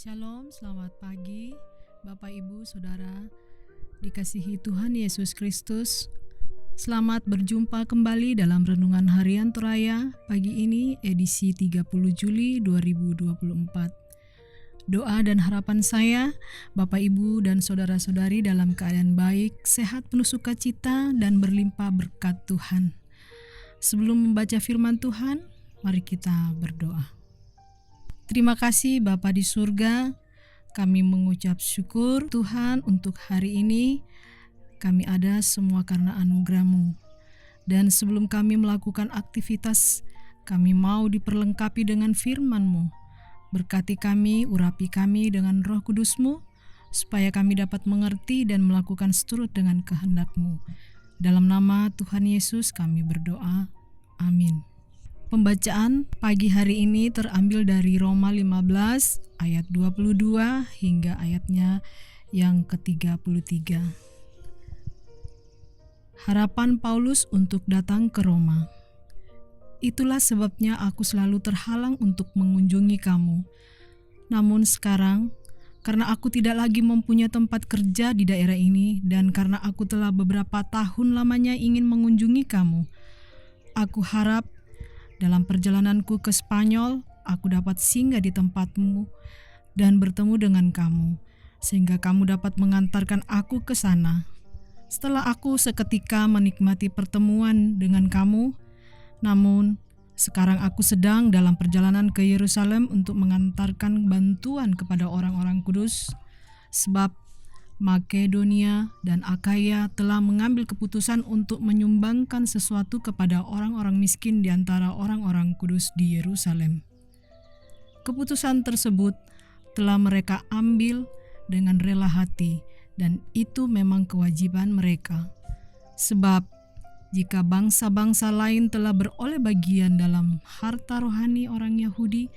Shalom, selamat pagi Bapak Ibu Saudara dikasihi Tuhan Yesus Kristus. Selamat berjumpa kembali dalam Renungan Harian Toraya pagi ini edisi 30 Juli 2024. Doa dan harapan saya, Bapak Ibu dan saudara-saudari dalam keadaan baik, sehat, penuh sukacita dan berlimpah berkat Tuhan. Sebelum membaca firman Tuhan, mari kita berdoa. Terima kasih Bapa di surga, kami mengucap syukur Tuhan untuk hari ini. Kami ada semua karena anugerah-Mu. Dan sebelum kami melakukan aktivitas, kami mau diperlengkapi dengan firman-Mu. Berkati kami, urapi kami dengan Roh Kudus-Mu, supaya kami dapat mengerti dan melakukan seturut dengan kehendak-Mu. Dalam nama Tuhan Yesus kami berdoa. Amin. Pembacaan pagi hari ini terambil dari Roma 15 ayat 22 hingga ayatnya yang ke-33. Harapan Paulus untuk datang ke Roma. Itulah sebabnya aku selalu terhalang untuk mengunjungi kamu. Namun sekarang, karena aku tidak lagi mempunyai tempat kerja di daerah ini dan karena aku telah beberapa tahun lamanya ingin mengunjungi kamu, aku harap dalam perjalananku ke Spanyol, aku dapat singgah di tempatmu dan bertemu dengan kamu, sehingga kamu dapat mengantarkan aku ke sana. Setelah aku seketika menikmati pertemuan dengan kamu, namun sekarang aku sedang dalam perjalanan ke Yerusalem untuk mengantarkan bantuan kepada orang-orang kudus, sebab Makedonia dan Akaya telah mengambil keputusan untuk menyumbangkan sesuatu kepada orang-orang miskin di antara orang-orang kudus di Yerusalem. Keputusan tersebut telah mereka ambil dengan rela hati, dan itu memang kewajiban mereka. Sebab jika bangsa-bangsa lain telah beroleh bagian dalam harta rohani orang Yahudi,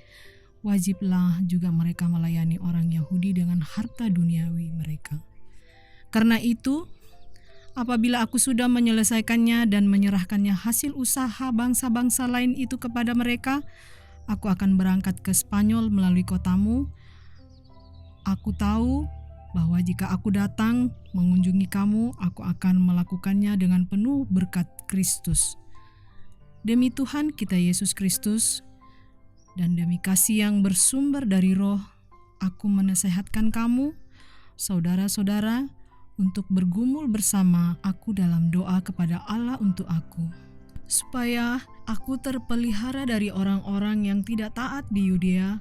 wajiblah juga mereka melayani orang Yahudi dengan harta duniawi mereka. Karena itu, apabila aku sudah menyelesaikannya dan menyerahkannya hasil usaha bangsa-bangsa lain itu kepada mereka, aku akan berangkat ke Spanyol melalui kotamu. Aku tahu bahwa jika aku datang mengunjungi kamu, aku akan melakukannya dengan penuh berkat Kristus. Demi Tuhan kita Yesus Kristus, dan demi kasih yang bersumber dari Roh, aku menasehatkan kamu, saudara-saudara, untuk bergumul bersama aku dalam doa kepada Allah untuk aku, supaya aku terpelihara dari orang-orang yang tidak taat di Yudea,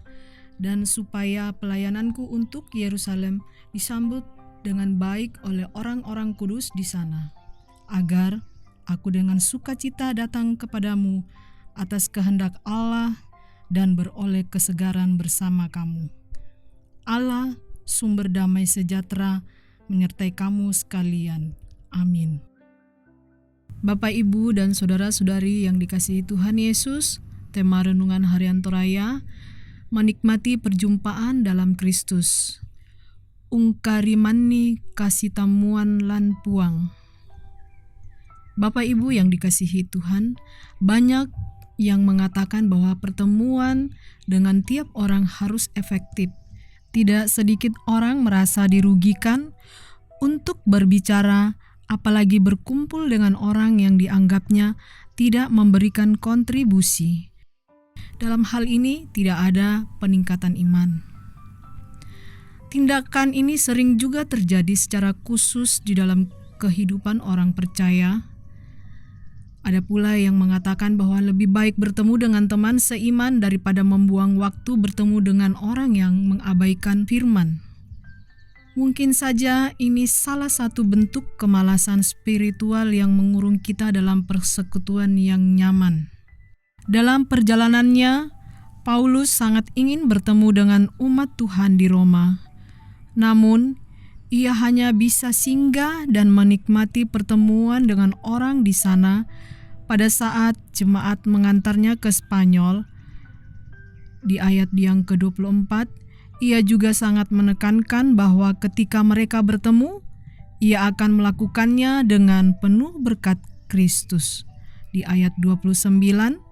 dan supaya pelayananku untuk Yerusalem disambut dengan baik oleh orang-orang kudus di sana, agar aku dengan sukacita datang kepadamu atas kehendak Allah dan beroleh kesegaran bersama kamu. Allah, sumber damai sejahtera, menyertai kamu sekalian. Amin. Bapak, Ibu, dan saudara-saudari yang dikasihi Tuhan Yesus, tema Renungan Harian Toraya, menikmati perjumpaan dalam Kristus. Ungkarimani kasih tamuan lan puang. Bapak Ibu yang dikasihi Tuhan, banyak yang mengatakan bahwa pertemuan dengan tiap orang harus efektif. Tidak sedikit orang merasa dirugikan untuk berbicara, apalagi berkumpul dengan orang yang dianggapnya tidak memberikan kontribusi. Dalam hal ini tidak ada peningkatan iman. Tindakan ini sering juga terjadi secara khusus di dalam kehidupan orang percaya. Ada pula yang mengatakan bahwa lebih baik bertemu dengan teman seiman daripada membuang waktu bertemu dengan orang yang mengabaikan firman. Mungkin saja ini salah satu bentuk kemalasan spiritual yang mengurung kita dalam persekutuan yang nyaman. Dalam perjalanannya, Paulus sangat ingin bertemu dengan umat Tuhan di Roma. Namun, ia hanya bisa singgah dan menikmati pertemuan dengan orang di sana pada saat jemaat mengantarnya ke Spanyol. Di ayat yang ke-24, ia juga sangat menekankan bahwa ketika mereka bertemu, ia akan melakukannya dengan penuh berkat Kristus. Di ayat 29,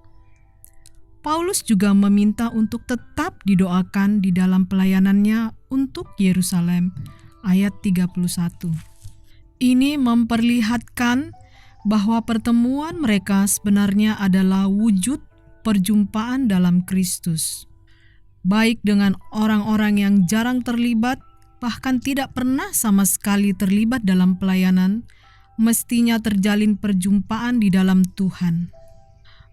Paulus juga meminta untuk tetap didoakan di dalam pelayanannya untuk Yerusalem. Ayat 31. Ini memperlihatkan bahwa pertemuan mereka sebenarnya adalah wujud perjumpaan dalam Kristus. Baik dengan orang-orang yang jarang terlibat, bahkan tidak pernah sama sekali terlibat dalam pelayanan, mestinya terjalin perjumpaan di dalam Tuhan.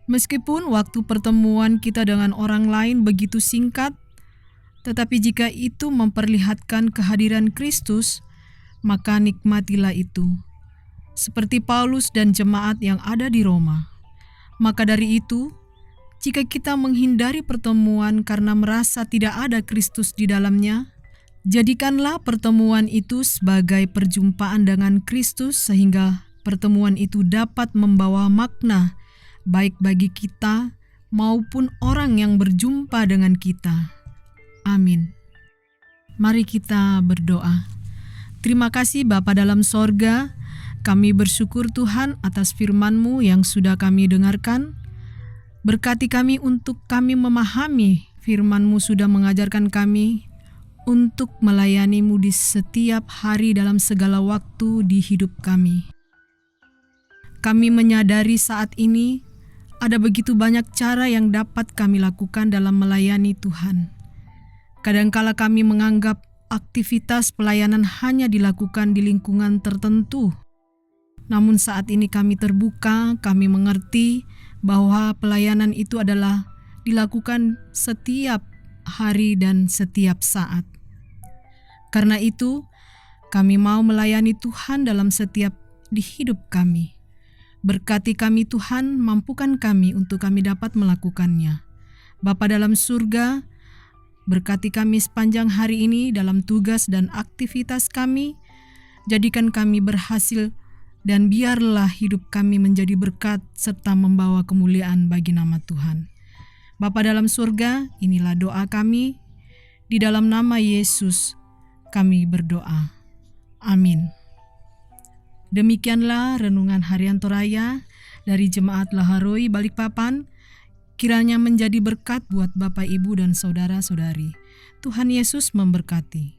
Meskipun waktu pertemuan kita dengan orang lain begitu singkat, tetapi jika itu memperlihatkan kehadiran Kristus, maka nikmatilah itu. Seperti Paulus dan jemaat yang ada di Roma. Maka dari itu, jika kita menghindari pertemuan karena merasa tidak ada Kristus di dalamnya, jadikanlah pertemuan itu sebagai perjumpaan dengan Kristus sehingga pertemuan itu dapat membawa makna baik bagi kita maupun orang yang berjumpa dengan kita. Amin. Mari kita berdoa. Terima kasih Bapa dalam sorga, kami bersyukur Tuhan atas firman-Mu yang sudah kami dengarkan. Berkati kami untuk kami memahami firman-Mu sudah mengajarkan kami untuk melayani-Mu di setiap hari dalam segala waktu di hidup kami. Kami menyadari saat ini ada begitu banyak cara yang dapat kami lakukan dalam melayani Tuhan. Kadangkala kami menganggap aktivitas pelayanan hanya dilakukan di lingkungan tertentu. Namun saat ini kami terbuka, kami mengerti bahwa pelayanan itu adalah dilakukan setiap hari dan setiap saat. Karena itu, kami mau melayani Tuhan dalam setiap di hidup kami. Berkati kami Tuhan, mampukan kami untuk kami dapat melakukannya. Bapa dalam surga, berkati kami sepanjang hari ini dalam tugas dan aktivitas kami. Jadikan kami berhasil dan biarlah hidup kami menjadi berkat serta membawa kemuliaan bagi nama Tuhan. Bapa dalam surga, inilah doa kami. Di dalam nama Yesus kami berdoa. Amin. Demikianlah renungan harian Toraya dari Jemaat Laharoi Balikpapan. Kiranya menjadi berkat buat Bapak, Ibu, dan saudara-saudari. Tuhan Yesus memberkati.